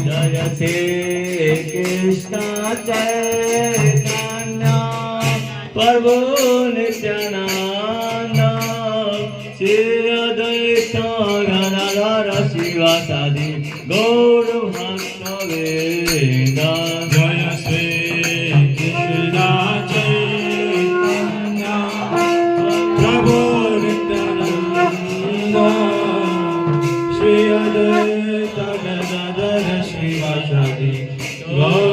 Jai Shri Krishna Chaitanya Prabhu Nityanand Shri Advaita Gadadhar शिवासादि Gaur भक्तवृंद Jai Shri Krishna Chaitanya Prabhu Nityanand Shri Advaita Gadadhar शिवासादि Gaur